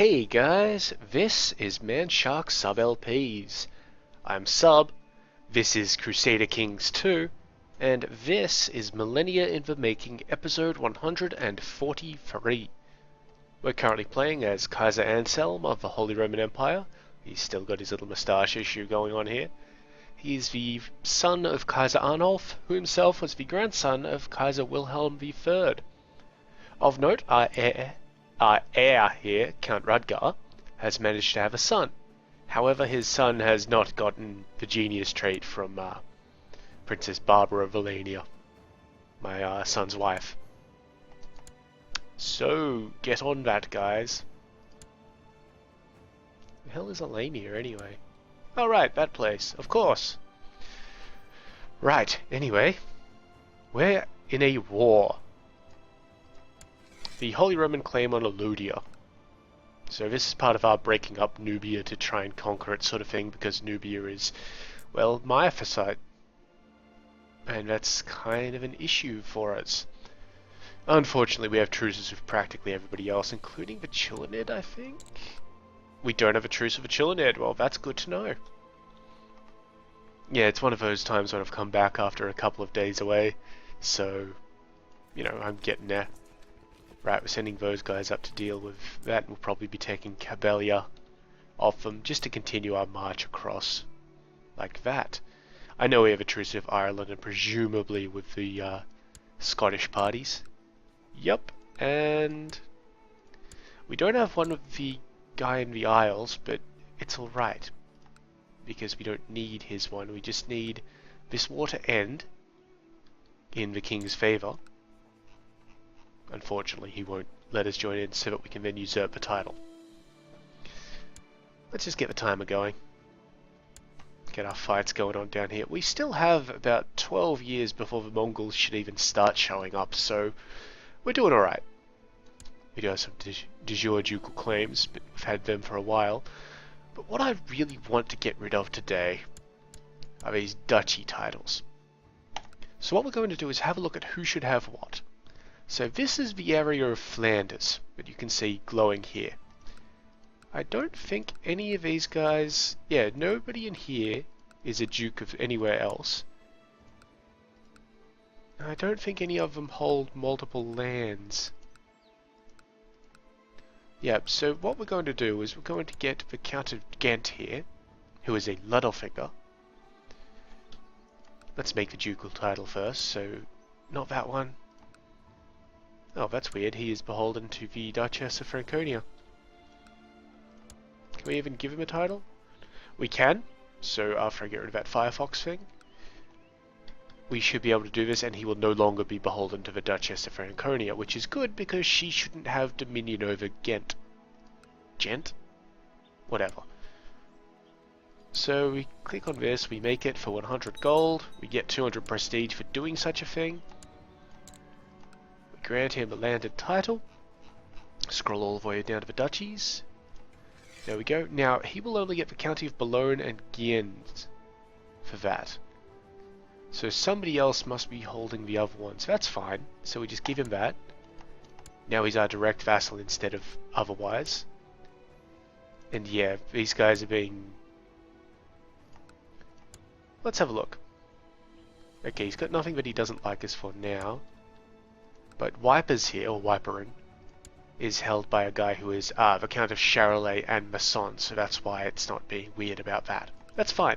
Hey guys, this is Manshark Sub LPs. I'm Sub, this is Crusader Kings II, and this is Millennia in the Making episode 143. We're currently playing as Kaiser Anselm of the Holy Roman Empire. He's still got his little moustache issue going on here. He's the son of Kaiser Arnulf, who himself was the grandson of Kaiser Wilhelm III. Of note, our heir here, Count Rudgar, has managed to have a son. However, his son has not gotten the genius trait from Princess Barbara of Alania, my son's wife. So, get on that, guys. The hell is Alania, anyway? Oh, right, that place, of course. Right, anyway, we're in a war. The Holy Roman claim on Eludia. So this is part of our breaking up Nubia to try and conquer it sort of thing, because Nubia is, well, Miaphysite. And that's kind of an issue for us. Unfortunately, we have truces with practically everybody else, including the Chilinid, I think? We don't have a truce with the Chilinid. Well, that's good to know. Yeah, it's one of those times when I've come back after a couple of days away, so, you know, I'm getting there. Right, we're sending those guys up to deal with that. We'll probably be taking Cabelia off them just to continue our march across like that. I know we have a truce with Ireland and presumably with the Scottish parties. Yup, and we don't have one with the guy in the Isles, but it's alright. Because we don't need his one, we just need this war to end in the king's favour. Unfortunately, he won't let us join in so that we can then usurp the title. Let's just get the timer going. Get our fights going on down here. We still have about 12 years before the Mongols should even start showing up, so we're doing alright. We do have some de jure ducal claims, but we've had them for a while. But what I really want to get rid of today are these duchy titles. So what we're going to do is have a look at who should have what. So this is the area of Flanders that you can see glowing here. I don't think any of these guys, yeah, nobody in here is a duke of anywhere else. I don't think any of them hold multiple lands. Yep, so what we're going to do is we're going to get the Count of Ghent here, who is a Ludolfinger. Let's make the ducal title first, so not that one. Oh, that's weird. He is beholden to the Duchess of Franconia. Can we even give him a title? We can. So after I get rid of that Firefox thing, we should be able to do this, and he will no longer be beholden to the Duchess of Franconia, which is good because she shouldn't have dominion over Ghent. Gent? Whatever. So we click on this, we make it for 100 gold, we get 200 prestige for doing such a thing. Grant him a landed title. Scroll all the way down to the duchies. There we go. Now, he will only get the county of Boulogne and Guienne for that. So somebody else must be holding the other ones. That's fine. So we just give him that. Now he's our direct vassal instead of otherwise. And yeah, these guys are being... Let's have a look. Okay, he's got nothing that he doesn't like us for now. But Wipers here, or Wiperin, is held by a guy who is the Count of Charolais and Masson, so that's why it's not being weird about that. That's fine.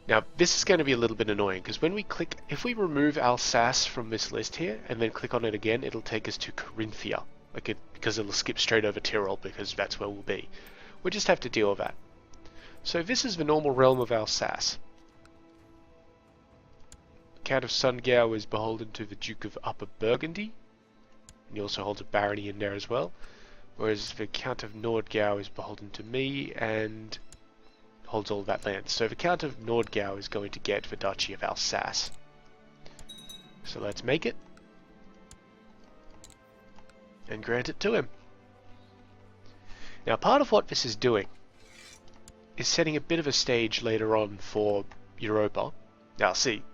Now, this is going to be a little bit annoying, because when we click, if we remove Alsace from this list here, and then click on it again, it'll take us to Carinthia, because it'll skip straight over Tyrol, because that's where we'll be. We'll just have to deal with that. So this is the normal realm of Alsace. Count of Sundgau is beholden to the Duke of Upper Burgundy, and he also holds a barony in there as well, whereas the Count of Nordgau is beholden to me and holds all of that land. So the Count of Nordgau is going to get the Duchy of Alsace. So let's make it and grant it to him. Now, part of what this is doing is setting a bit of a stage later on for Europa. Now, see,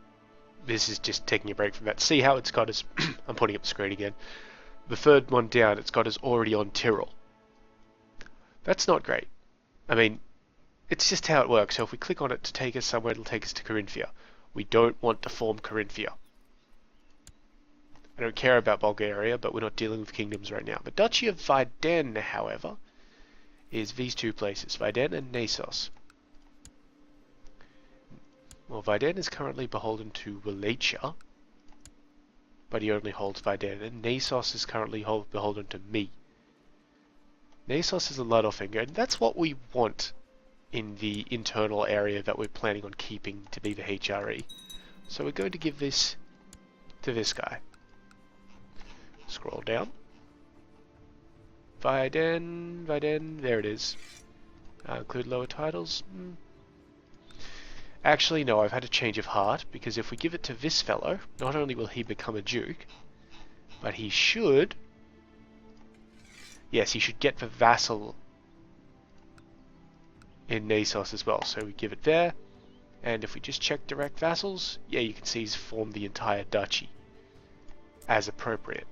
this is just taking a break from that. See how it's got us... I'm putting up the screen again. The third one down it's got is already on Tyrol. That's not great. I mean, it's just how it works. So if we click on it to take us somewhere, it'll take us to Carinthia. We don't want to form Carinthia. I don't care about Bulgaria, but we're not dealing with kingdoms right now. The Duchy of Vidin, however, is these two places, Vidin and Nasos. Well, Vidin is currently beholden to Wallachia, but he only holds Vidin, and Nasos is currently beholden to me. Nasos is a Ludolfinger, and that's what we want in the internal area that we're planning on keeping to be the HRE. So we're going to give this to this guy. Scroll down. Vidin, there it is. Include lower titles. Actually, no, I've had a change of heart, because if we give it to this fellow, not only will he become a duke, but he should... Yes, he should get the vassal in Nasos as well. So we give it there, and if we just check direct vassals, yeah, you can see he's formed the entire duchy as appropriate.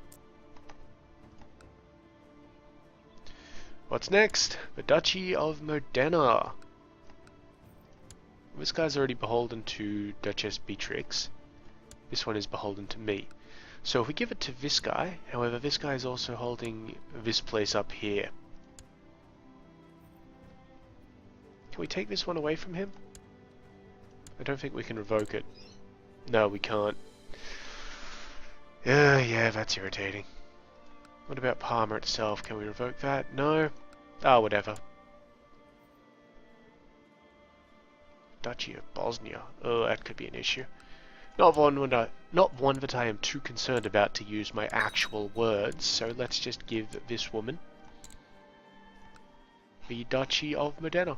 What's next? The Duchy of Modena. This guy's already beholden to Duchess Beatrix. This one is beholden to me. So if we give it to this guy, however, this guy is also holding this place up here. Can we take this one away from him? I don't think we can revoke it. No, we can't. Yeah, that's irritating. What about Parma itself? Can we revoke that? No? Ah, whatever. Duchy of Bosnia. Oh, that could be an issue. Not one that I am too concerned about to use my actual words, so let's just give this woman the Duchy of Modena.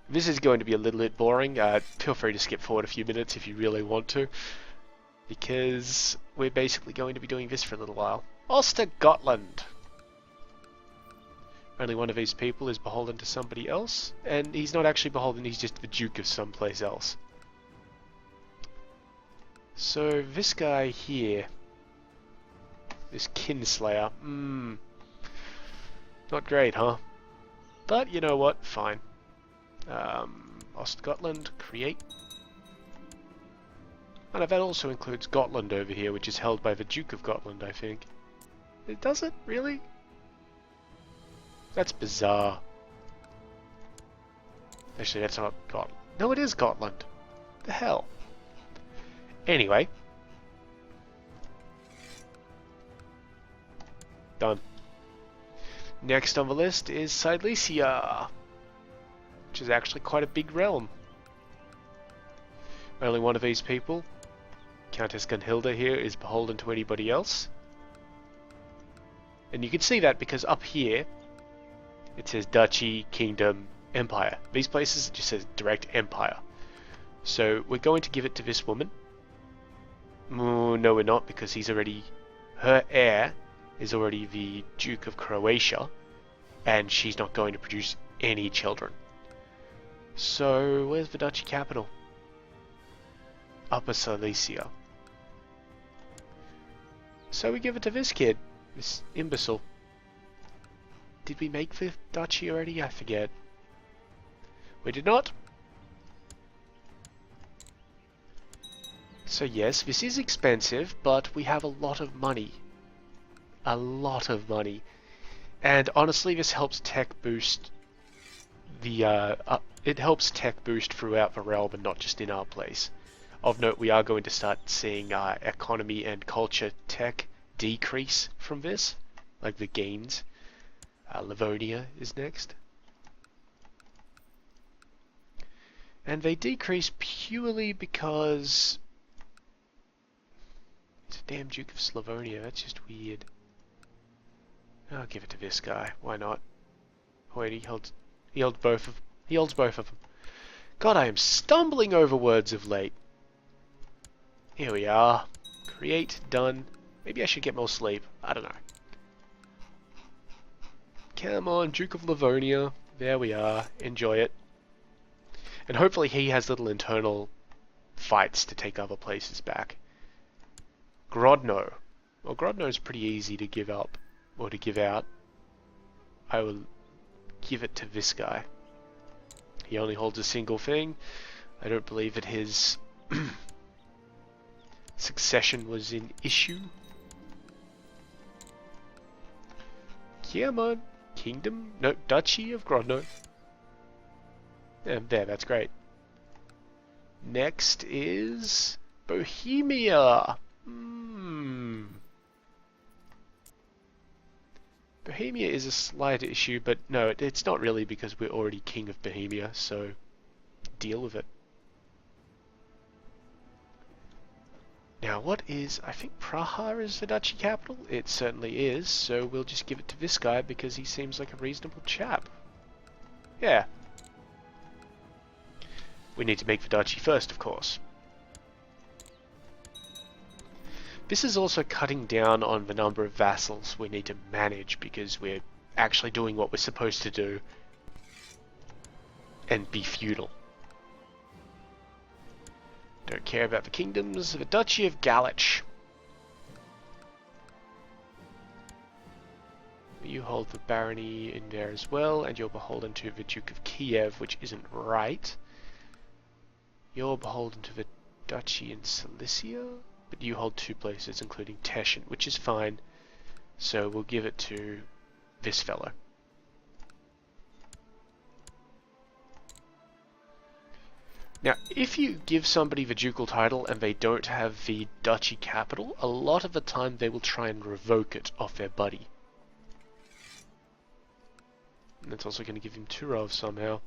This is going to be a little bit boring. Feel free to skip forward a few minutes if you really want to, because we're basically going to be doing this for a little while. Ostergotland. Only one of these people is beholden to somebody else, and he's not actually beholden, he's just the Duke of someplace else. So this guy here, this Kinslayer, not great, huh? But you know what, fine. Ostgotland, create. And that also includes Gotland over here, which is held by the Duke of Gotland, I think. It does it? Really? That's bizarre. Actually, that's not Gotland. No, it is Gotland. The hell? Anyway. Done. Next on the list is Silesia, which is actually quite a big realm. Only one of these people, Countess Gunhilda here, is beholden to anybody else. And you can see that because up here, it says Duchy, Kingdom, Empire. These places, it just says Direct Empire. So we're going to give it to this woman. No, we're not, because he's already... Her heir is already the Duke of Croatia, and she's not going to produce any children. So, where's the Duchy capital? Upper Silesia. So we give it to this kid, this imbecile. Did we make the duchy already? I forget. We did not. So yes, this is expensive, but we have a lot of money. A lot of money. And honestly, this helps tech boost the... it helps tech boost throughout the realm and not just in our place. Of note, we are going to start seeing economy and culture tech decrease from this, like the gains. Livonia is next. And they decrease purely because... It's a damn Duke of Slavonia, that's just weird. I'll give it to this guy, why not? Oh wait, he holds both of them. God, I am stumbling over words of late. Here we are. Create, done. Maybe I should get more sleep. I don't know. Come on, Duke of Livonia. There we are. Enjoy it. And hopefully he has little internal fights to take other places back. Grodno. Well, Grodno is pretty easy to give up, or to give out. I will give it to this guy. He only holds a single thing. I don't believe that his succession was in issue. Come on, Kingdom? No, Duchy of Grodno. There, that's great. Next is Bohemia. Bohemia is a slight issue, but no, it's not really because we're already King of Bohemia, so deal with it. Now what is, I think Praha is the duchy capital? It certainly is, so we'll just give it to this guy because he seems like a reasonable chap. Yeah. We need to make the duchy first, of course. This is also cutting down on the number of vassals we need to manage because we're actually doing what we're supposed to do and be feudal. Don't care about the kingdoms. The Duchy of Galich. You hold the barony in there as well, and you're beholden to the Duke of Kiev, which isn't right. You're beholden to the Duchy in Cilicia, but you hold 2 places, including Teschen, which is fine. So we'll give it to this fellow. Now, if you give somebody the ducal title and they don't have the duchy capital, a lot of the time they will try and revoke it off their buddy. And that's also going to give him Turov somehow.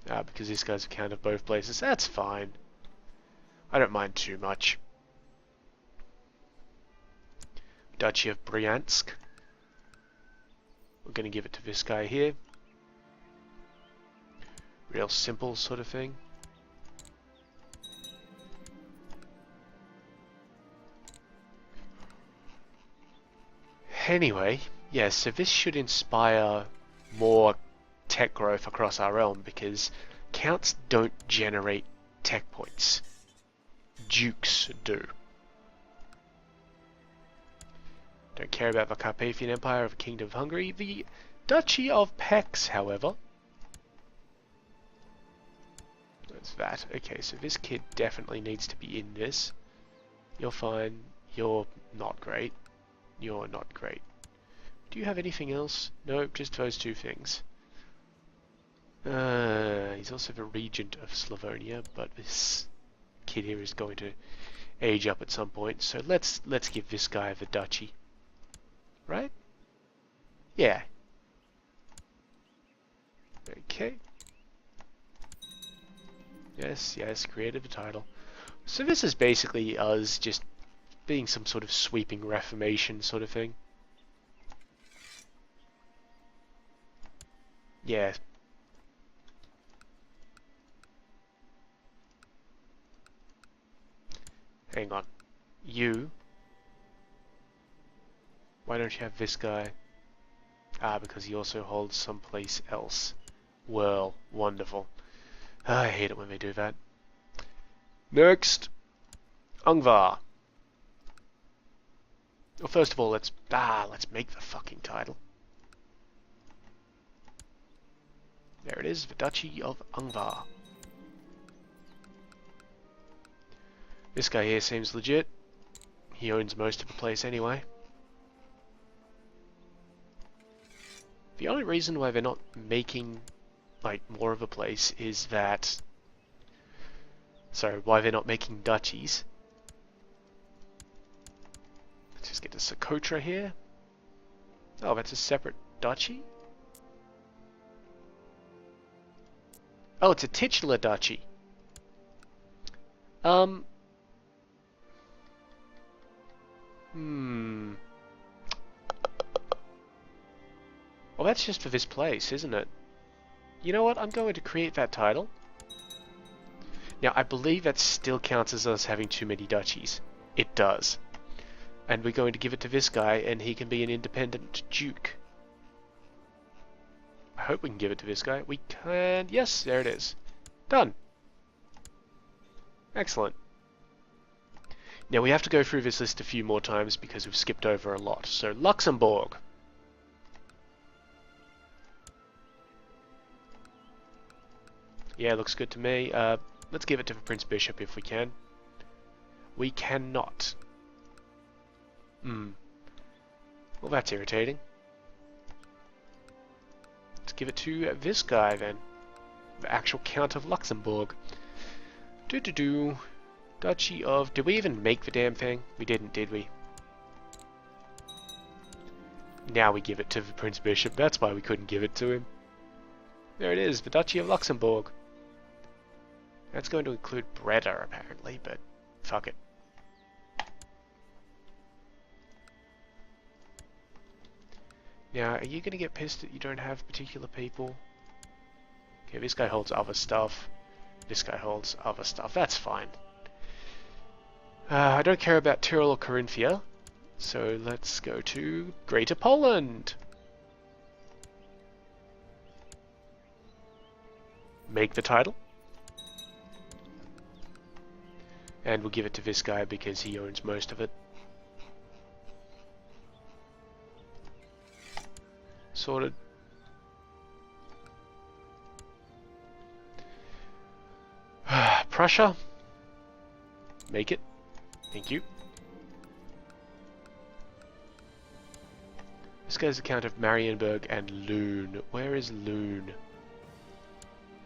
Because this guy's a count of both places. That's fine. I don't mind too much. Duchy of Bryansk. We're going to give it to this guy here. Real simple sort of thing. Anyway, yeah, so this should inspire more tech growth across our realm because counts don't generate tech points. Dukes do. Don't care about the Carpathian Empire of the Kingdom of Hungary. The Duchy of Pécs, however. That's that. Okay, so this kid definitely needs to be in this. You're fine. You're not great. You're not great. Do you have anything else? No, just those 2 things. He's also the regent of Slavonia, but this kid here is going to age up at some point. So let's give this guy the duchy, right? Yeah. Okay. Yes, yes, created the title. So this is basically us just being some sort of sweeping reformation sort of thing. Yeah. Hang on. You. Why don't you have this guy? Because he also holds someplace else. Well, wonderful. I hate it when they do that. Next. Ungvar. Well, first of all, let's make the fucking title. There it is, the Duchy of Ungvar. This guy here seems legit. He owns most of the place anyway. The only reason why they're not making like more of a place is that, sorry, why they're not making duchies. Let's just get to Socotra here. Oh, that's a separate duchy? Oh, it's a titular duchy. Well, that's just for this place, isn't it? You know what? I'm going to create that title. Now, I believe that still counts as us having too many duchies. It does. And we're going to give it to this guy, and he can be an independent duke. I hope we can give it to this guy. We can... Yes, there it is. Done. Excellent. Now we have to go through this list a few more times because we've skipped over a lot. So Luxembourg. Yeah, looks good to me. Let's give it to the Prince Bishop if we can. We cannot. Well, that's irritating. Let's give it to this guy then. The actual Count of Luxembourg. Duchy of... Did we even make the damn thing? We didn't, did we? Now we give it to the Prince Bishop. That's why we couldn't give it to him. There it is, the Duchy of Luxembourg. That's going to include Breda, apparently, but fuck it. Now, are you going to get pissed that you don't have particular people? Okay, this guy holds other stuff. This guy holds other stuff. That's fine. I don't care about Tyrol or Carinthia, so let's go to Greater Poland. Make the title. And we'll give it to this guy because he owns most of it. Sorted. Prussia. Make it. Thank you. This guy's the Count of Marienburg and Loon. Where is Loon?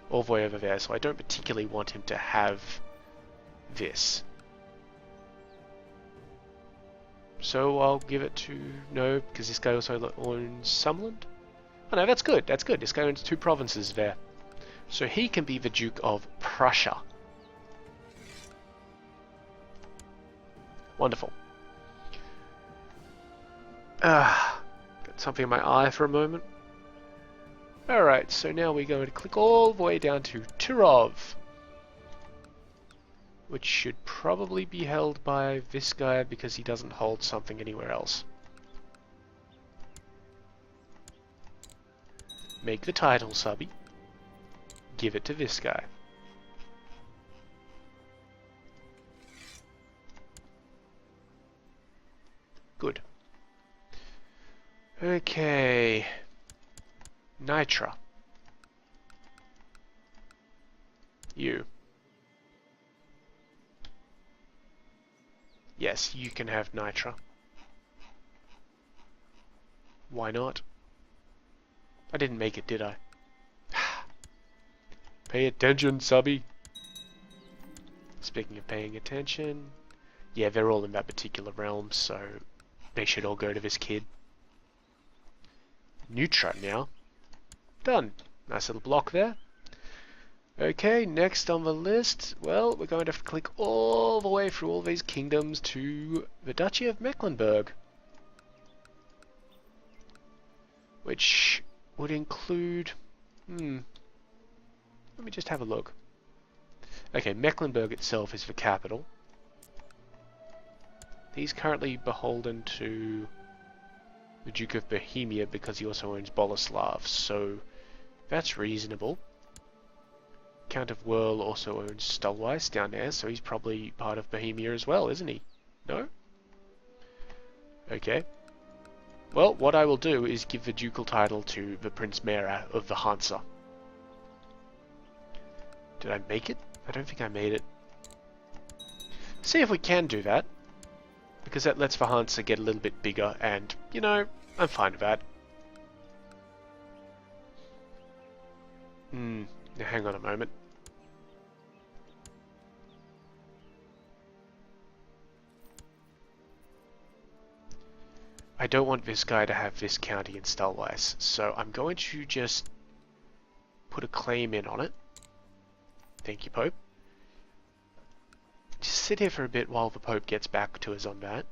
All the way over there, so I don't particularly want him to have this. So I'll give it to... No, because this guy also owns Summerland. Oh no, that's good, that's good. This guy owns 2 provinces there. So he can be the Duke of Prussia. Wonderful. Got something in my eye for a moment. Alright, so now we're going to click all the way down to Turov, which should probably be held by this guy because he doesn't hold something anywhere else. Make the title, subby. Give it to this guy. Good. Okay. Nitra. You. Yes, you can have Nitra. Why not? I didn't make it, did I? Pay attention, subby. Speaking of paying attention, yeah, they're all in that particular realm, so they should all go to this kid. Nutra now. Done. Nice little block there. Okay, next on the list, well, we're going to have to click all the way through all these kingdoms to the Duchy of Mecklenburg, which would include... let me just have a look. Okay, Mecklenburg itself is the capital. He's currently beholden to the Duke of Bohemia because he also owns Boleslav, so that's reasonable. Count of Werle also owns Stulweiss down there, so he's probably part of Bohemia as well, isn't he? No? Okay. Well, what I will do is give the ducal title to the Prince Mera of the Hansa. Did I make it? I don't think I made it. See if we can do that, because that lets the Hansa get a little bit bigger, and, you know, I'm fine with that. Now hang on a moment. I don't want this guy to have this county in Stulweiss, so I'm going to just put a claim in on it. Thank you, Pope. Just sit here for a bit while the Pope gets back to us on that.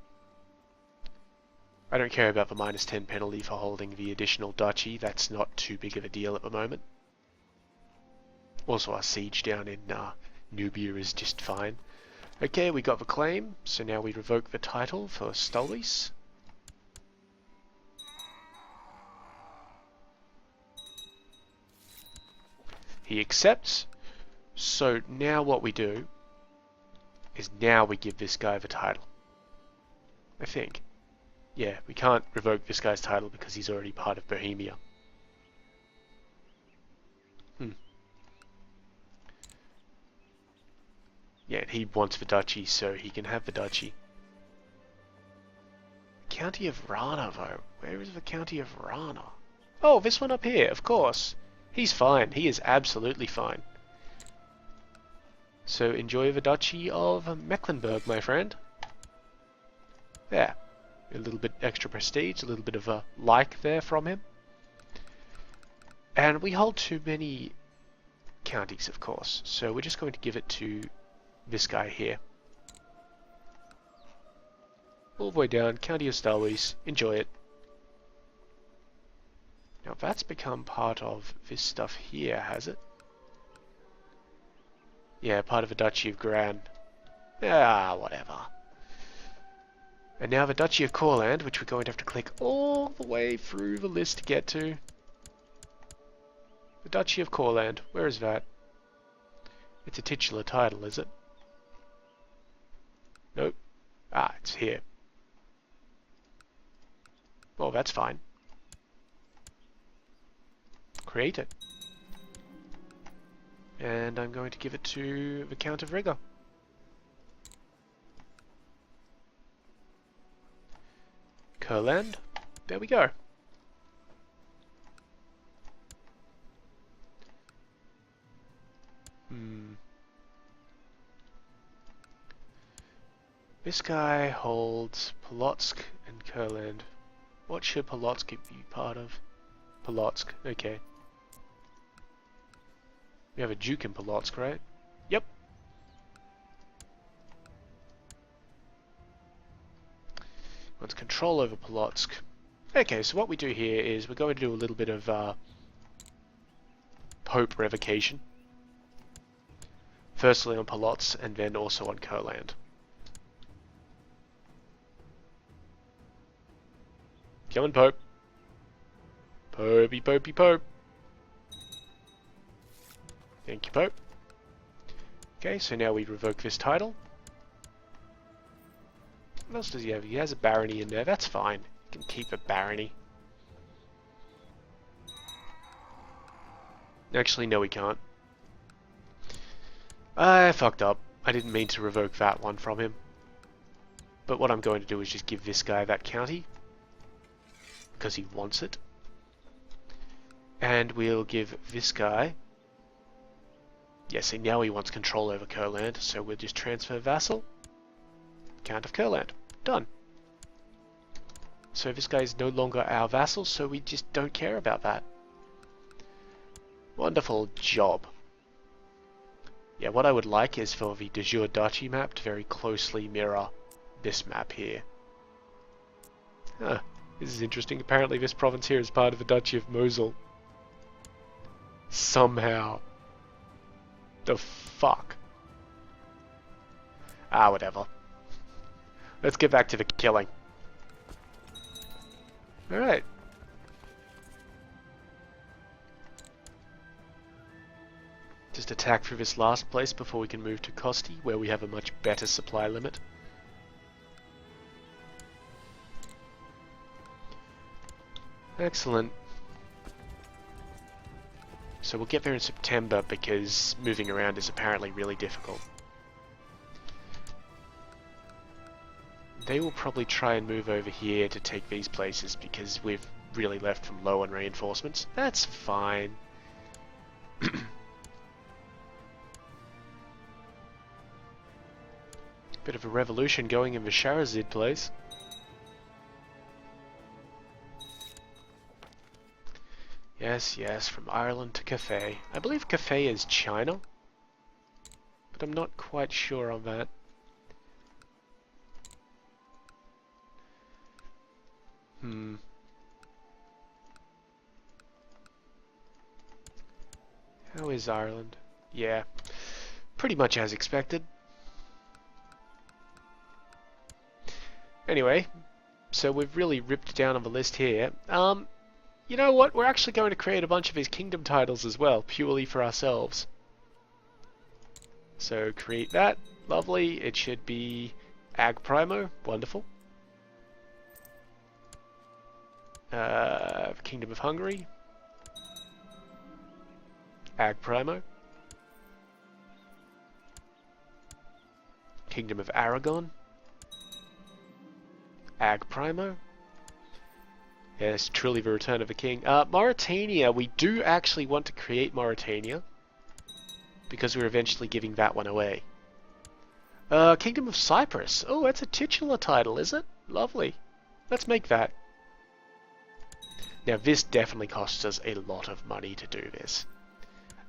I don't care about the -10 penalty for holding the additional duchy, that's not too big of a deal at the moment. Also, our siege down in Nubia is just fine. Okay, we got the claim, so now we revoke the title for Stulweiss. He accepts. So now what we do is now we give this guy the title. I think. Yeah, we can't revoke this guy's title because he's already part of Bohemia. Yeah, he wants the duchy, so he can have the duchy. County of Rana, though. Where is the County of Rana? Oh, this one up here, of course. He's fine. He is absolutely fine. So enjoy the Duchy of Mecklenburg, my friend. There. A little bit extra prestige, a little bit of a like there from him. And we hold too many counties, of course. So we're just going to give it to this guy here. All the way down, County of Stalwys. Enjoy it. Now that's become part of this stuff here, has it? Yeah, part of the Duchy of Gran. Ah, whatever. And now the Duchy of Courland, which we're going to have to click all the way through the list to get to. The Duchy of Courland, where is that? It's a titular title, is it? Nope. Ah, it's here. Oh, that's fine. Create it. And I'm going to give it to the Count of Riga. Courland. There we go. This guy holds Polotsk and Courland. What should Polotsk be part of? Polotsk, okay. We have a Duke in Polotsk, right? Yep. Wants control over Polotsk. Okay, so what we do here is we're going to do a little bit of Pope revocation. Firstly on Polotsk and then also on Courland. Come on, Pope. Popey, Popey, Pope. Thank you, Pope. Okay, so now we revoke this title. What else does he have? He has a barony in there. That's fine. He can keep a barony. Actually, no, he can't. I fucked up. I didn't mean to revoke that one from him. But what I'm going to do is just give this guy that county. Because he wants it. And we'll give this guy... Yeah, see, now he wants control over Courland, so we'll just transfer vassal. Count of Courland. Done. So this guy is no longer our vassal, so we just don't care about that. Wonderful job. Yeah, what I would like is for the de jure duchy map to very closely mirror this map here. Huh, this is interesting. Apparently this province here is part of the Duchy of Mosul. Somehow. The fuck? Ah, whatever. Let's get back to the killing. Alright. Just attack through this last place before we can move to Kosti, where we have a much better supply limit. Excellent. So we'll get there in September because moving around is apparently really difficult. They will probably try and move over here to take these places because we've really left them low on reinforcements. That's fine. Bit of a revolution going in the Sharazid place. Yes, yes, from Ireland to Cathay. I believe Cathay is China, but I'm not quite sure on that. How is Ireland? Yeah, pretty much as expected. Anyway, so we've really ripped down on the list here. You know what? We're actually going to create a bunch of his kingdom titles as well, purely for ourselves. So create that. Lovely. It should be Ag Primo. Wonderful. Kingdom of Hungary. Ag Primo. Kingdom of Aragon. Ag Primo. Yes, truly the return of a king. Mauritania, we do actually want to create Mauritania, because we're eventually giving that one away. Kingdom of Cyprus. Oh, that's a titular title, is it? Lovely. Let's make that. Now, this definitely costs us a lot of money to do this.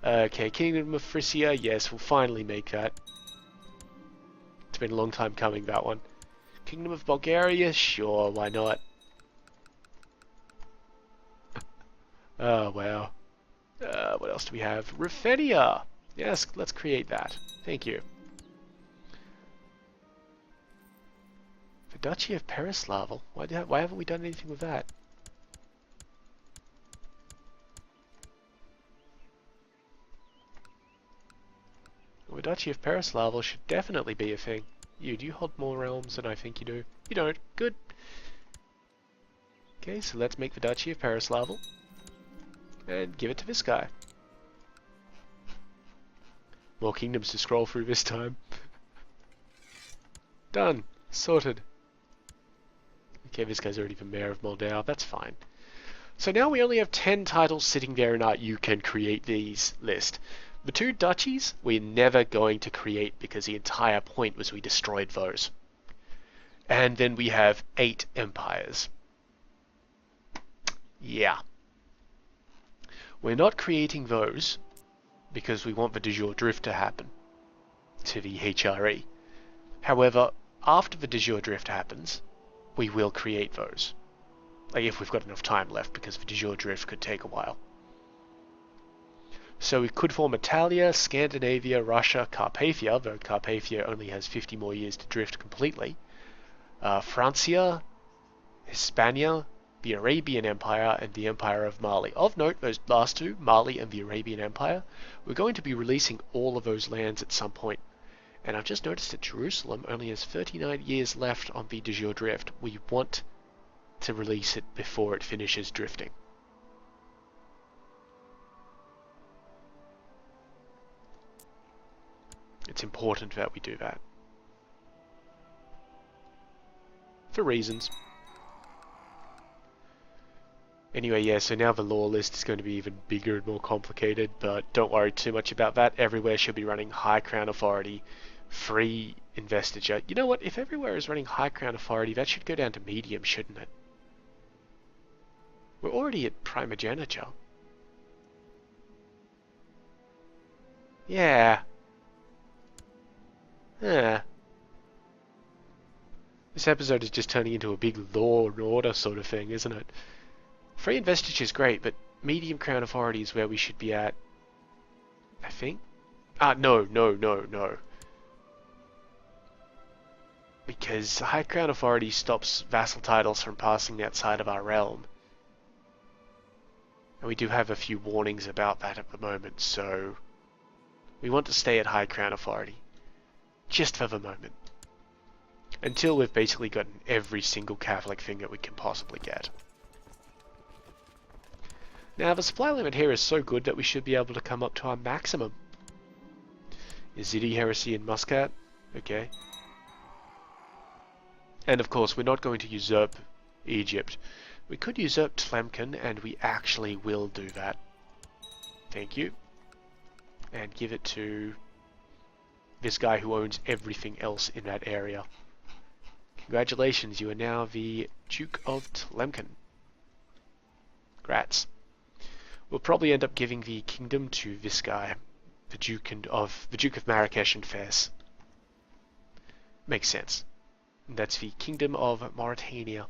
Okay, Kingdom of Frisia. Yes, we'll finally make that. It's been a long time coming, that one. Kingdom of Bulgaria. Sure, why not? Oh, wow. What else do we have? Ruthenia! Yes, let's create that. Thank you. The Duchy of Pereslaval. Why haven't we done anything with that? Well, the Duchy of Pereslaval should definitely be a thing. Do you hold more realms than I think you do? You don't. Good. Okay, so let's make the Duchy of Pereslaval. And give it to this guy. More kingdoms to scroll through this time. Done. Sorted. Okay, this guy's already the Mayor of Moldau. That's fine. So now we only have 10 titles sitting there in our you can create these list. The 2 duchies we're never going to create because the entire point was we destroyed those. And then we have 8 empires. Yeah. We're not creating those because we want the de jure drift to happen to the HRE. However, after the de jure drift happens, we will create those. Like if we've got enough time left, because the de jure drift could take a while. So we could form Italia, Scandinavia, Russia, Carpathia, though Carpathia only has 50 more years to drift completely. Francia, Hispania, the Arabian Empire, and the Empire of Mali. Of note, those last two, Mali and the Arabian Empire, we're going to be releasing all of those lands at some point. And I've just noticed that Jerusalem only has 39 years left on the de jure drift. We want to release it before it finishes drifting. It's important that we do that. For reasons. Anyway, yeah, so now the law list is going to be even bigger and more complicated, but don't worry too much about that. Everywhere should be running High Crown Authority, free investiture. You know what? If everywhere is running High Crown Authority, that should go down to medium, shouldn't it? We're already at primogeniture. Yeah. Yeah. This episode is just turning into a big law and order sort of thing, isn't it? Free investiture is great, but medium crown authority is where we should be at, I think. No. Because high crown authority stops vassal titles from passing outside of our realm. And we do have a few warnings about that at the moment, so we want to stay at high crown authority. Just for the moment. Until we've basically gotten every single Catholic thing that we can possibly get. Now the supply limit here is so good that we should be able to come up to our maximum. Yazidi heresy in Muscat? Okay. And of course we're not going to usurp Egypt. We could usurp Tlemcen, and we actually will do that. Thank you. And give it to this guy who owns everything else in that area. Congratulations, you are now the Duke of Tlemcen. Grats. We'll probably end up giving the kingdom to this guy, the Duke of Marrakesh and Fez. Makes sense. And that's the Kingdom of Mauritania.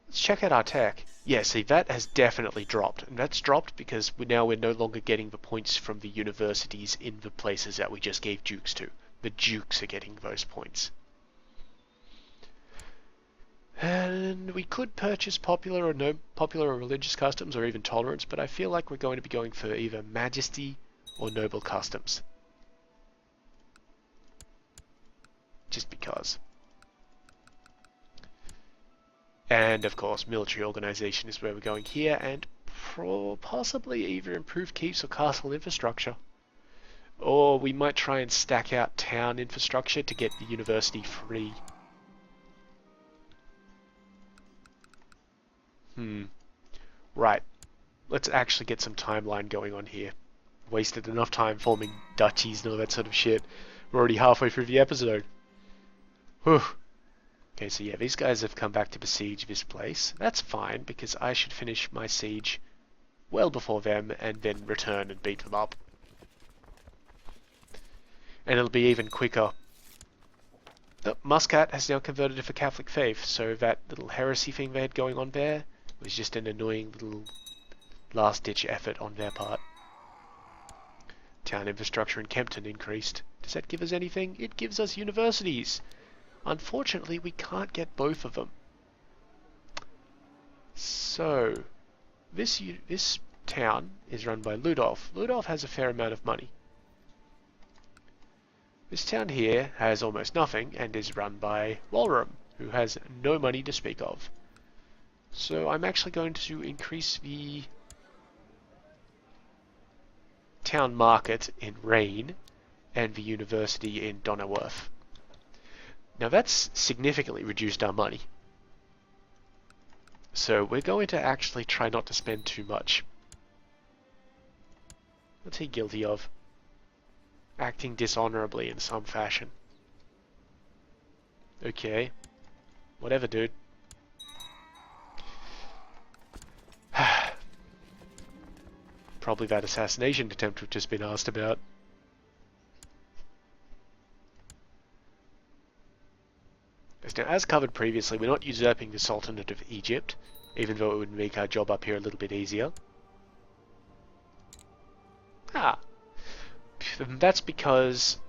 Let's check out our tech. Yeah, see, that has definitely dropped. And that's dropped because we're no longer getting the points from the universities in the places that we just gave dukes to. The dukes are getting those points. And we could purchase popular or no popular or religious customs or even tolerance, but I feel like we're going to be going for either majesty or noble customs. Just because. And of course, military organization is where we're going here, and possibly either improve keeps or castle infrastructure. Or we might try and stack out town infrastructure to get the university free. Right. Let's actually get some timeline going on here. Wasted enough time forming duchies and all that sort of shit. We're already halfway through the episode. Whew. Okay, so yeah, these guys have come back to besiege this place. That's fine, because I should finish my siege well before them and then return and beat them up. And it'll be even quicker. The Muscat has now converted to the Catholic faith, so that little heresy thing they had going on there was just an annoying little last-ditch effort on their part. Town infrastructure in Kempton increased. Does that give us anything? It gives us universities. Unfortunately, we can't get both of them. So, this town is run by Ludolf. Ludolf has a fair amount of money. This town here has almost nothing and is run by Walram, who has no money to speak of. So I'm actually going to increase the town market in Rain and the university in Donauworth. Now that's significantly reduced our money. So we're going to actually try not to spend too much. What's he guilty of? Acting dishonorably in some fashion. Okay. Whatever, dude. Probably that assassination attempt we've just been asked about. Now, as covered previously, we're not usurping the Sultanate of Egypt, even though it would make our job up here a little bit easier. That's because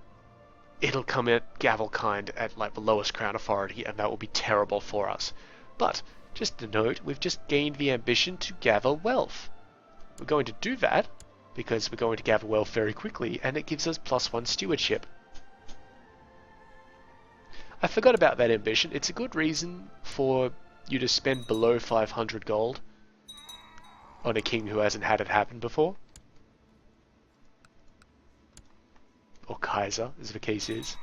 it'll come at Gavelkind at like the lowest crown authority, and that will be terrible for us. But, just a note, we've just gained the ambition to gather wealth. We're going to do that because we're going to gather wealth very quickly, and it gives us +1 stewardship. I forgot about that ambition. It's a good reason for you to spend below 500 gold on a king who hasn't had it happen before. Or Kaiser, as the case is.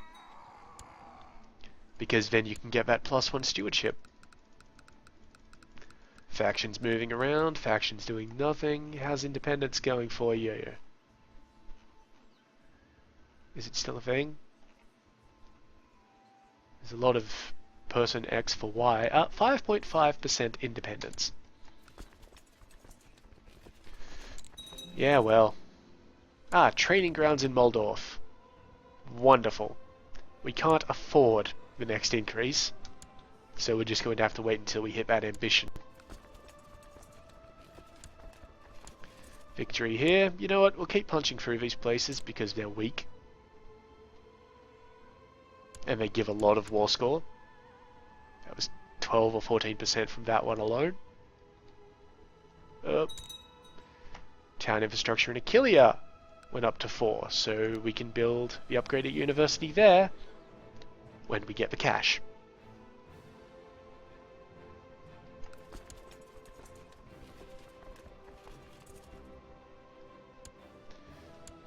Because then you can get that +1 stewardship. Factions moving around, factions doing nothing. How's independence going for you? Is it still a thing? There's a lot of person X for Y. 5.5% independence. Yeah, well. Training grounds in Moldorf. Wonderful. We can't afford the next increase, so we're just going to have to wait until we hit that ambition. Victory here. You know what? We'll keep punching through these places because they're weak. And they give a lot of war score. That was 12 or 14% from that one alone. Town infrastructure in Aquileia went up to 4, so we can build the upgraded university there when we get the cash.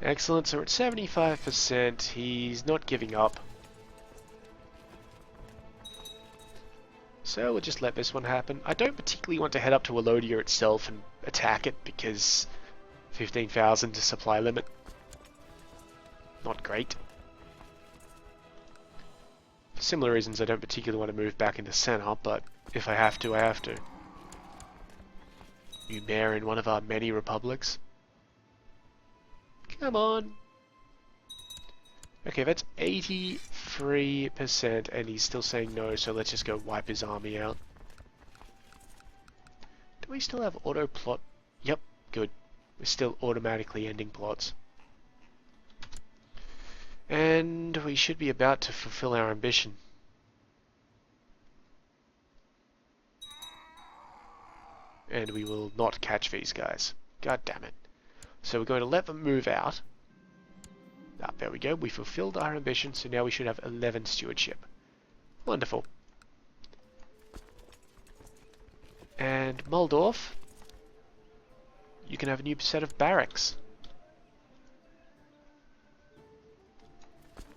Excellent, so we're at 75%. He's not giving up. So we'll just let this one happen. I don't particularly want to head up to Alodia itself and attack it because 15,000 to supply limit. Not great. For similar reasons, I don't particularly want to move back into center, but if I have to, I have to. You mayor in one of our many republics? Come on. Okay, that's 83%, and he's still saying no, so let's just go wipe his army out. Do we still have auto plot? Yep, good. We're still automatically ending plots. And we should be about to fulfill our ambition. and we will not catch these guys. God damn it. So we're going to let them move out. Ah, there we go. We fulfilled our ambition, so now we should have 11 stewardship. Wonderful. And Moldorf, you can have a new set of barracks.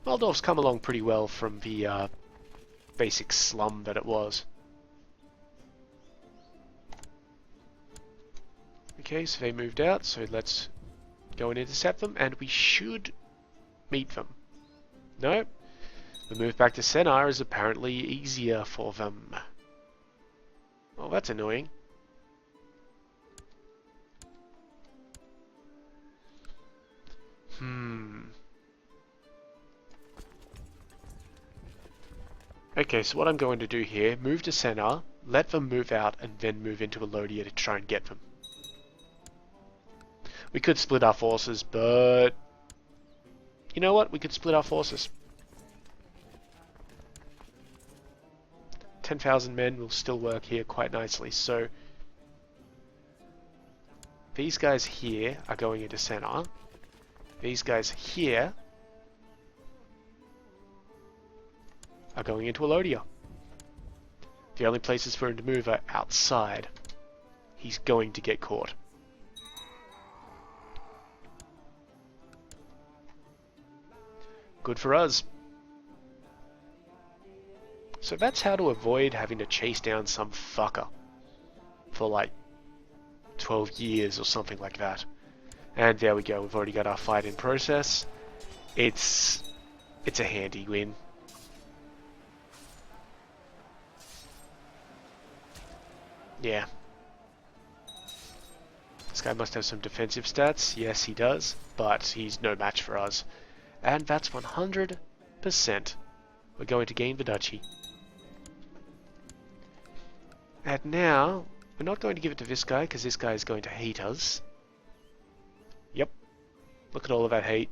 Moldorf's come along pretty well from the basic slum that it was. Okay, so they moved out, so let's go and intercept them, and we should meet them. No, the move back to Sennar is apparently easier for them. Well, that's annoying. Okay, so what I'm going to do here, move to Sennar, let them move out, and then move into Alodia to try and get them. We could split our forces, but... you know what? We could split our forces. 10,000 men will still work here quite nicely, so... these guys here are going into Sennar. These guys here are going into Alodia. The only places for him to move are outside. He's going to get caught. Good for us. So that's how to avoid having to chase down some fucker for like 12 years or something like that. And there we go, we've already got our fight in process. It's a handy win. Yeah. This guy must have some defensive stats. Yes, he does, but he's no match for us. And that's 100%. We're going to gain the duchy. And now, we're not going to give it to this guy, because this guy is going to hate us. Yep. Look at all of that hate.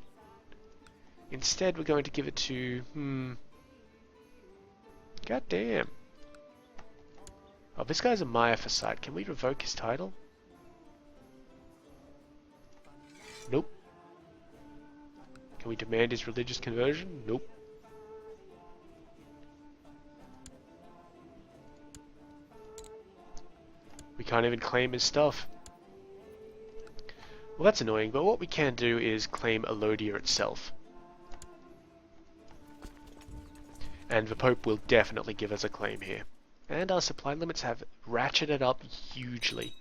Instead, we're going to give it to... God damn. Oh, this guy's a Myaphysite. Can we revoke his title? Nope. Can we demand his religious conversion? Nope. We can't even claim his stuff. Well, that's annoying, but what we can do is claim Alodia itself. And the Pope will definitely give us a claim here. And our supply limits have ratcheted up hugely.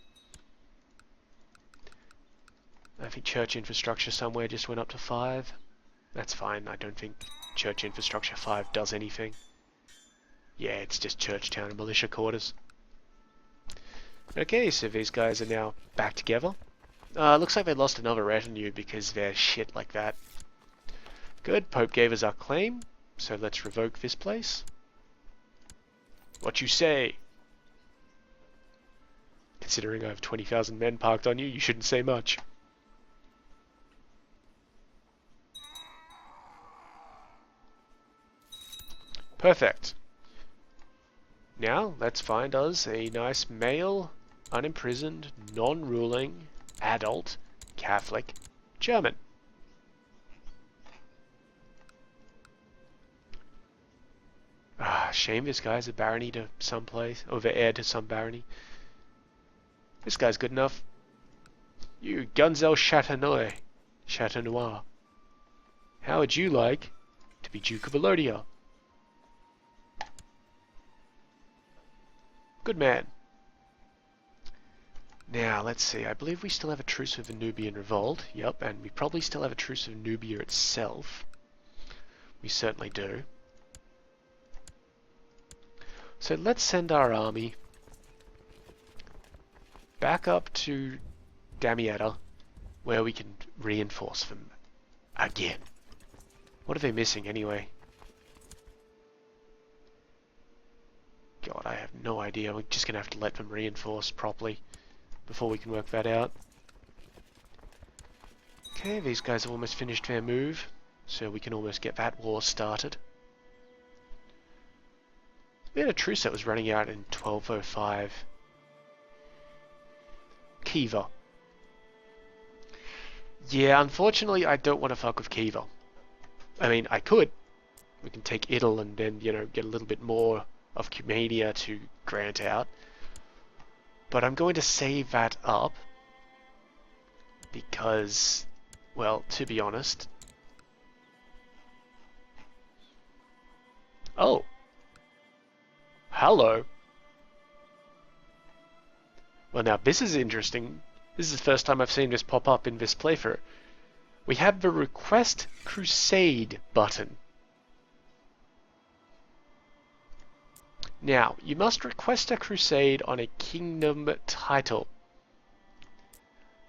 I think church infrastructure somewhere just went up to 5. That's fine, I don't think church infrastructure 5 does anything. Yeah, it's just church town and militia quarters. Okay, so these guys are now back together. Looks like they lost another retinue because they're shit like that. Good, Pope gave us our claim, so let's revoke this place. What you say? Considering I have 20,000 men parked on you, you shouldn't say much. Perfect. Now, let's find us a nice male, unimprisoned, non-ruling, adult, Catholic, German. Shame this guy's a barony to some place, or the heir to some barony. This guy's good enough. You, Gunzel Chatenois. How would you like to be Duke of Alodia? Good man. Now, let's see. I believe we still have a truce with the Nubian revolt. Yep, and we probably still have a truce with Nubia itself. We certainly do. So let's send our army back up to Damietta, where we can reinforce them again. What are they missing anyway? God, I have no idea. We're just going to have to let them reinforce properly before we can work that out. Okay, these guys have almost finished their move, so we can almost get that war started. We had a truce that was running out in 1205. Khiva. Yeah, unfortunately, I don't want to fuck with Khiva. I mean, I could. We can take Idle and then, you know, get a little bit more of Cumania to grant out. But I'm going to save that up because, well, to be honest... Oh. Hello. Well, now, this is interesting. This is the first time I've seen this pop up in this playthrough. We have the Request Crusade button. Now, you must request a crusade on a kingdom title.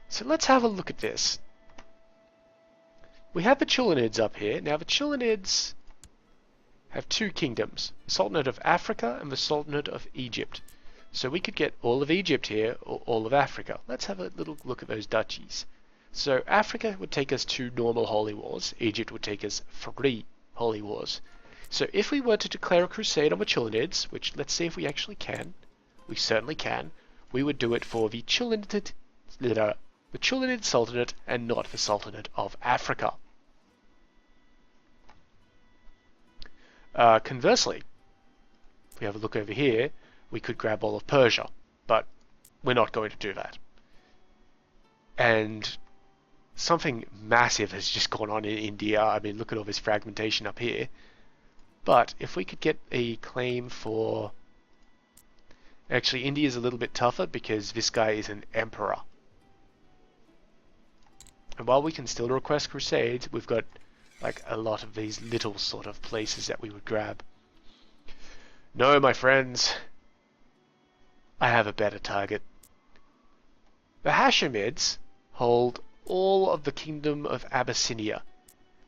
So let's have a look at this. We have the Chulanids up here. Now, the Chulanids have two kingdoms, the Sultanate of Africa and the Sultanate of Egypt. So we could get all of Egypt here, or all of Africa. Let's have a little look at those duchies. So Africa would take us 2 normal holy wars. Egypt would take us 3 holy wars. So if we were to declare a crusade on the Chulanids, which let's see if we actually can, we certainly can, we would do it for the Chulanid Sultanate and not the Sultanate of Africa. Conversely, if we have a look over here, we could grab all of Persia, but we're not going to do that. And something massive has just gone on in India. I mean, look at all this fragmentation up here. But if we could get a claim for... Actually, India is a little bit tougher because this guy is an emperor. And while we can still request crusades, we've got like a lot of these little sort of places that we would grab. No, my friends. I have a better target. The Hashemids hold all of the Kingdom of Abyssinia.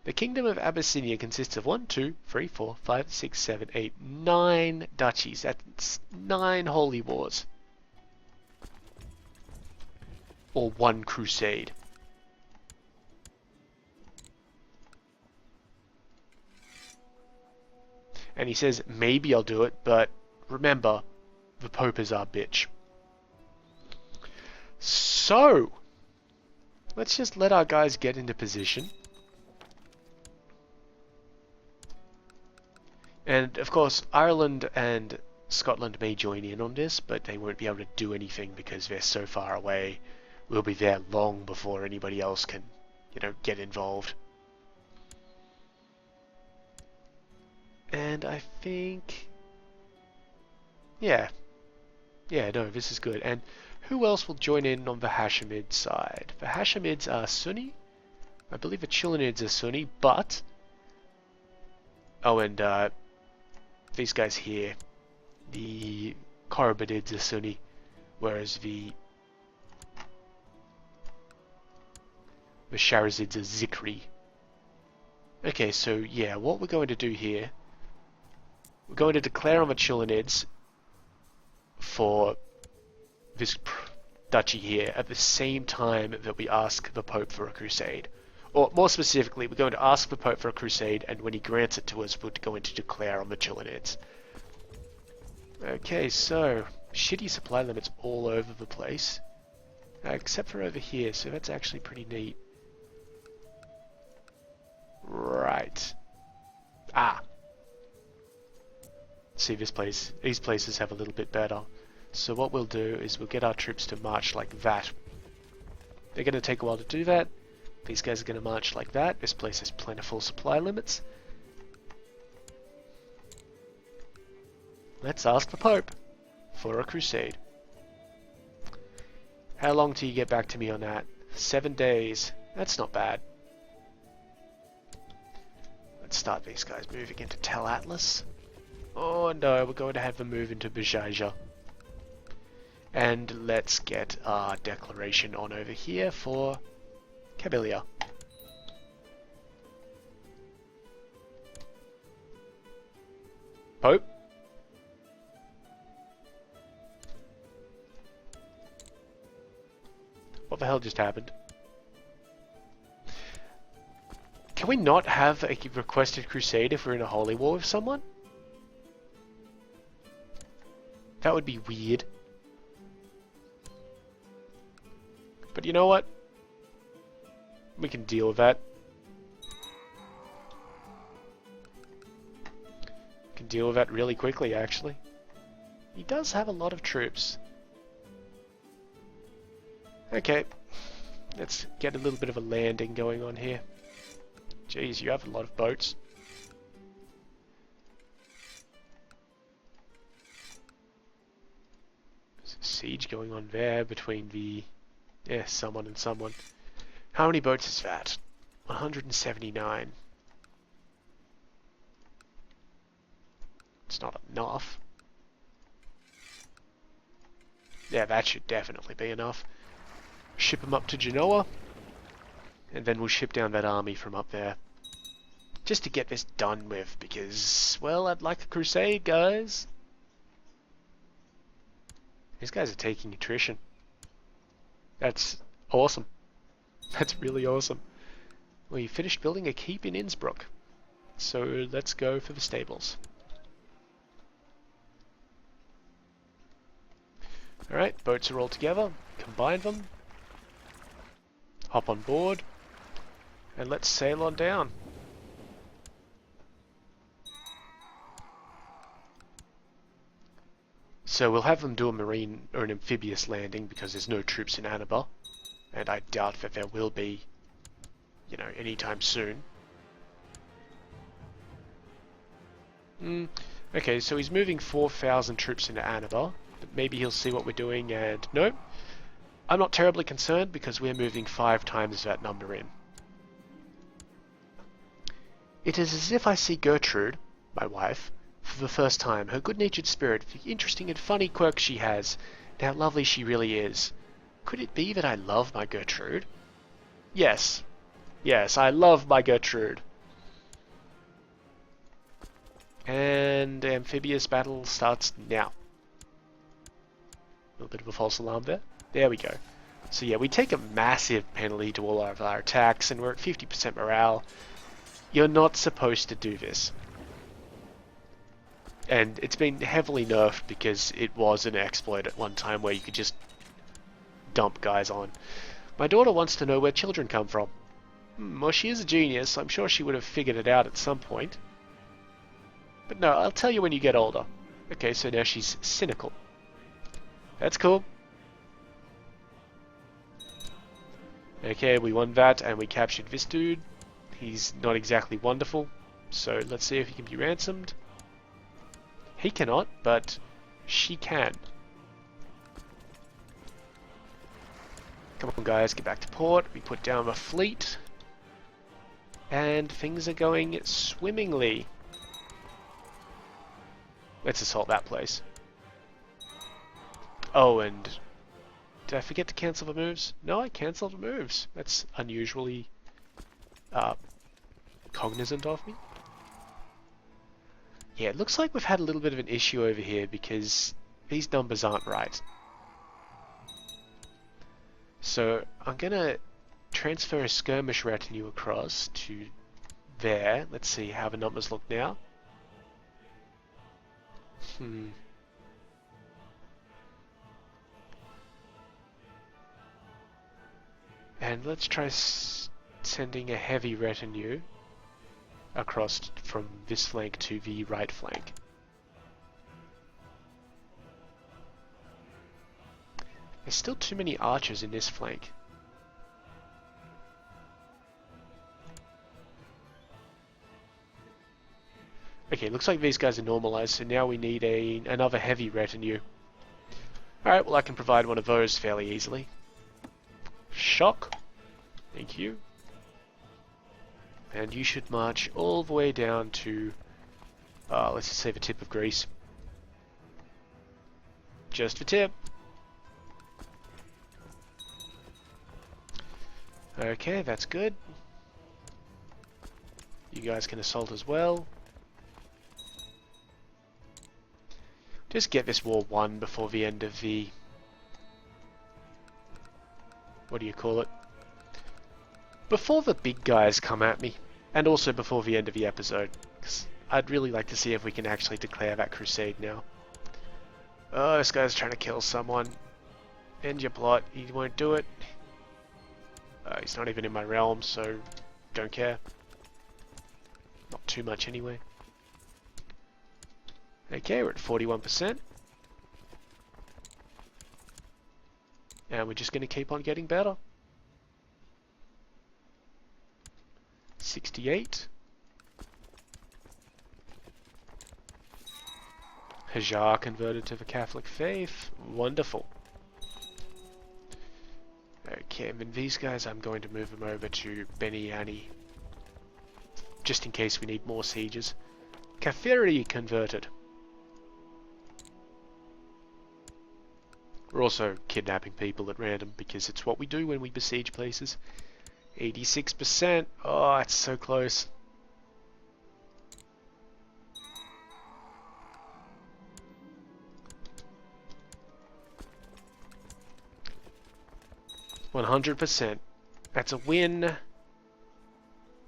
The Kingdom of Abyssinia consists of 1, 2, 3, 4, 5, 6, 7, 8, 9 duchies. That's 9 holy wars. Or 1 crusade. And he says, maybe I'll do it, but remember, the Pope is our bitch. So, let's just let our guys get into position. And, of course, Ireland and Scotland may join in on this, but they won't be able to do anything because they're so far away. We'll be there long before anybody else can, you know, get involved. And I think... no, this is good. And who else will join in on the Hashemid side? The Hashemids are Sunni. I believe the Chulanids are Sunni, but... Oh, and these guys here. The Korobadids are Sunni, whereas the Sharazids are Zikri. Okay, so yeah, what we're going to do here... We're going to declare on the Chulanids for this duchy here at the same time that we ask the Pope for a crusade. Or more specifically, we're going to ask the Pope for a crusade, and when he grants it to us, we're going to declare on the Chulanids. Okay, so shitty supply limits all over the place, except for over here, so that's actually pretty neat. Right. Ah. See, these places have a little bit better. So what we'll do is we'll get our troops to march like that. They're going to take a while to do that. These guys are going to march like that. This place has plentiful supply limits. Let's ask the Pope for a crusade. How long till you get back to me on that? 7 days. That's not bad. Let's start these guys moving into Tel Atlas. Oh no, we're going to have them move into Bajaja. And let's get our declaration on over here for Kabylia. Pope? What the hell just happened? Can we not have a requested crusade if we're in a holy war with someone? That would be weird. But you know what? We can deal with that. Can deal with that really quickly, actually. He does have a lot of troops. Okay, let's get a little bit of a landing going on here. Jeez, you have a lot of boats. There's a siege going on there between the... yeah, someone and someone. How many boats is that? 179. It's not enough. Yeah, that should definitely be enough. Ship them up to Genoa, and then we'll ship down that army from up there. Just to get this done with, because, well, I'd like a crusade, guys. These guys are taking attrition. That's awesome. That's really awesome. We finished building a keep in Innsbruck, so let's go for the stables. Alright, boats are all together. Combine them. Hop on board. And let's sail on down. So we'll have them do a marine or an amphibious landing because there's no troops in Annaba. And I doubt that there will be, you know, anytime soon. Okay, so he's moving 4,000 troops into Annaba. Maybe he'll see what we're doing and... no. I'm not terribly concerned because we're moving 5 times that number in. It is as if I see Gertrude, my wife, for the first time. Her good-natured spirit, the interesting and funny quirks she has, and how lovely she really is. Could it be that I love my Gertrude? Yes. Yes, I love my Gertrude. And amphibious battle starts now. A little bit of a false alarm there. There we go. So yeah, we take a massive penalty to all of our attacks, and we're at 50% morale. You're not supposed to do this. And it's been heavily nerfed because it was an exploit at one time where you could just dump guys on. My daughter wants to know where children come from. Well, she is a genius. I'm sure she would have figured it out at some point. But no, I'll tell you when you get older. Okay, so now she's cynical. That's cool. Okay, we won that and we captured this dude. He's not exactly wonderful, so let's see if he can be ransomed. He cannot, but she can. Come on guys, get back to port. We put down a fleet. And things are going swimmingly. Let's assault that place. Oh, and did I forget to cancel the moves? No, I cancelled the moves. That's unusually cognizant of me. Yeah, it looks like we've had a little bit of an issue over here because these numbers aren't right. So I'm gonna transfer a skirmish retinue across to there. Let's see how the numbers look now. And let's try sending a heavy retinue across from this flank to the right flank. There's still too many archers in this flank. Okay, looks like these guys are normalized, so now we need another heavy retinue. Alright, well I can provide one of those fairly easily. Shock. Thank you. And you should march all the way down to, let's just say the tip of Greece. Just the tip. Okay, that's good. You guys can assault as well. Just get this war won before the end of the... what do you call it? Before the big guys come at me. And also before the end of the episode. 'Cause I'd really like to see if we can actually declare that crusade now. Oh, this guy's trying to kill someone. End your plot. He won't do it. He's not even in my realm, so don't care. Not too much anyway. Okay, we're at 41%. And we're just going to keep on getting better. 68. Hajar converted to the Catholic faith. Wonderful. Okay, and then these guys, I'm going to move them over to Beniani, just in case we need more sieges. Katheri converted. We're also kidnapping people at random because it's what we do when we besiege places. 86%. Oh, it's so close. %. That's a win.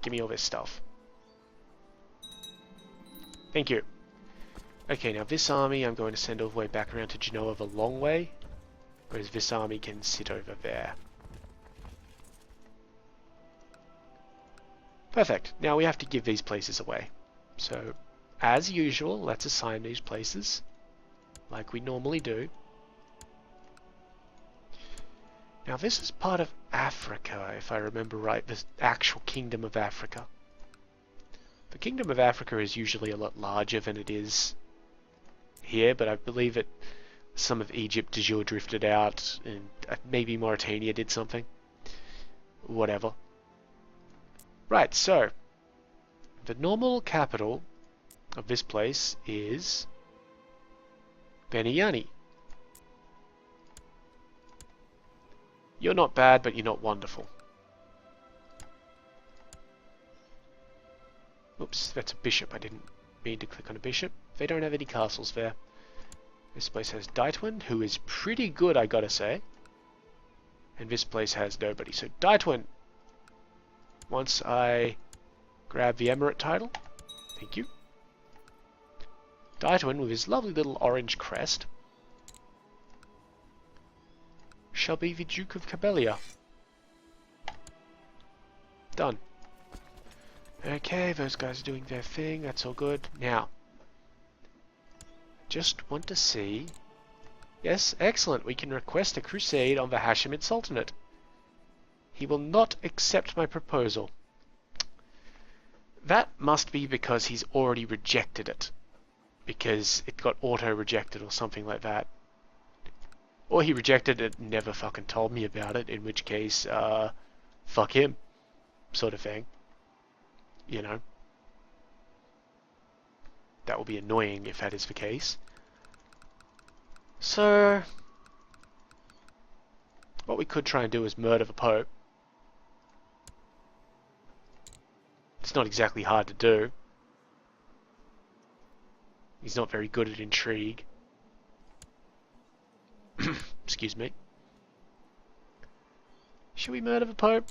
Give me all this stuff. Thank you. Okay, now this army I'm going to send all the way back around to Genoa the long way, whereas this army can sit over there. Perfect. Now we have to give these places away. So, as usual, let's assign these places, like we normally do. Now this is part of Africa, if I remember right, the actual Kingdom of Africa. The Kingdom of Africa is usually a lot larger than it is here, but I believe that some of Egypt de jure drifted out, and maybe Mauritania did something. Whatever. Right, so, the normal capital of this place is Beniani. You're not bad, but you're not wonderful. Oops, that's a bishop. I didn't mean to click on a bishop. They don't have any castles there. This place has Daitwin, who is pretty good, I gotta say. And this place has nobody. So Daitwin, once I grab the emirate title, thank you. Daitwin, with his lovely little orange crest, shall be the Duke of Cabelia. Done. Okay, those guys are doing their thing, that's all good. Now, just want to see... Yes, excellent, we can request a crusade on the Hashemite Sultanate. He will not accept my proposal. That must be because he's already rejected it. Because it got auto-rejected or something like that. Or he rejected it and never fucking told me about it, in which case, fuck him, sort of thing. You know? That will be annoying if that is the case. So, what we could try and do is murder the Pope. It's not exactly hard to do. He's not very good at intrigue. Excuse me. Should we murder the Pope?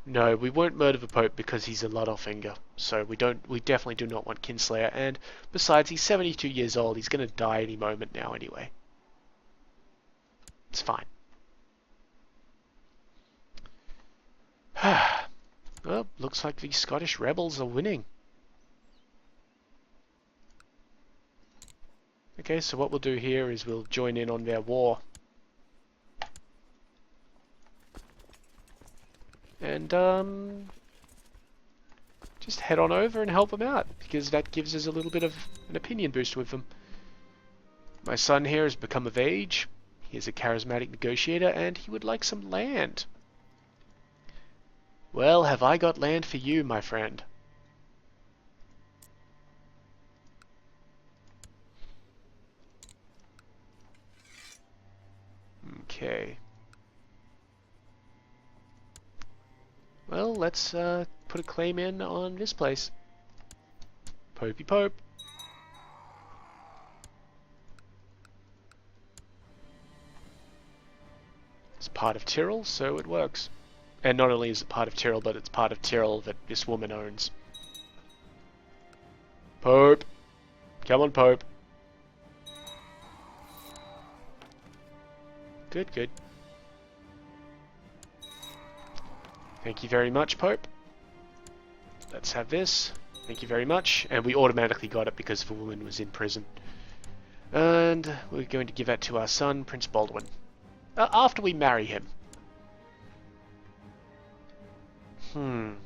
No, we won't murder the Pope because he's a Ludolfinger. So we definitely do not want Kinslayer, and besides, he's 72 years old, he's gonna die any moment now anyway. It's fine. Well, looks like the Scottish rebels are winning. Okay, so what we'll do here is we'll join in on their war. And, just head on over and help them out, because that gives us a little bit of an opinion boost with them. My son here has become of age. He is a charismatic negotiator, and he would like some land. Well, have I got land for you, my friend? Okay. Well, let's put a claim in on this place. Popey Pope. It's part of Tyrol, so it works. And not only is it part of Tyrol, but it's part of Tyrol that this woman owns. Pope! Come on, Pope. Good, good. Thank you very much, Pope. Let's have this. Thank you very much. And we automatically got it because the woman was in prison. And we're going to give that to our son, Prince Baldwin. After we marry him. And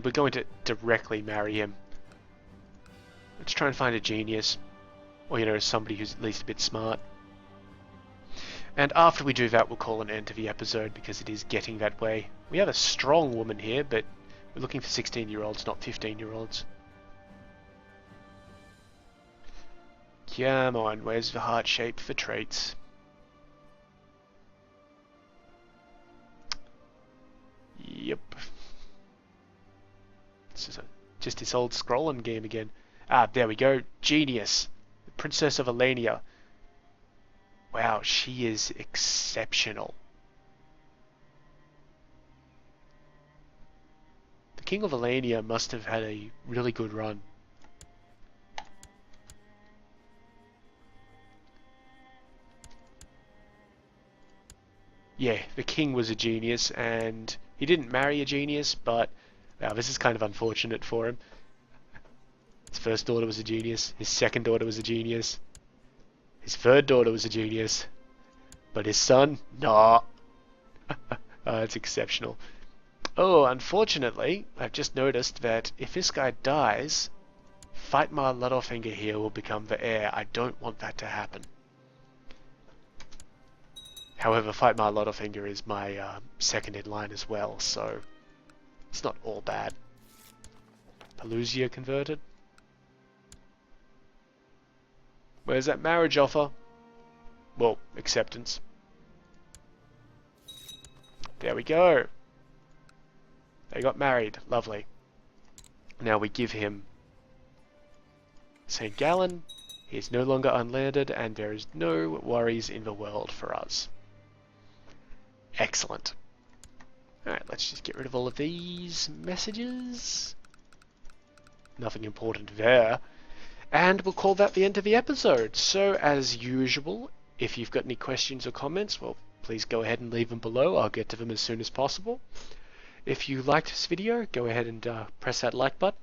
we're going to directly marry him. Let's try and find a genius. Or, you know, somebody who's at least a bit smart. And after we do that, we'll call an end to the episode because it is getting that way. We have a strong woman here, but we're looking for 16-year-olds, not 15-year-olds. Come on, where's the heart shape for traits? Yep. This is just this old scrolling game again. Ah, there we go. Genius. The Princess of Alania. Wow, she is exceptional. The King of Alania must have had a really good run. Yeah, the king was a genius, and he didn't marry a genius, but this is kind of unfortunate for him. His first daughter was a genius, his second daughter was a genius, his third daughter was a genius, but his son, nah. That's exceptional. Oh, unfortunately, I've just noticed that if this guy dies, Fightemar Ludolfinger here will become the heir. I don't want that to happen. However, Fightemar Ludolfinger is my second in line as well, so it's not all bad. Pelusia converted. Where's that marriage offer? Well, acceptance. There we go. They got married. Lovely. Now we give him St. Gallen. He is no longer unlanded, and there is no worries in the world for us. Excellent. Alright, let's just get rid of all of these messages. Nothing important there. And we'll call that the end of the episode. So, as usual, if you've got any questions or comments, well, please go ahead and leave them below. I'll get to them as soon as possible. If you liked this video, go ahead and press that like button.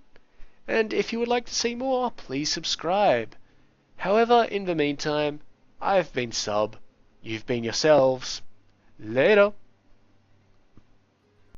And if you would like to see more, please subscribe. However, in the meantime, I've been Sub. You've been yourselves. Later.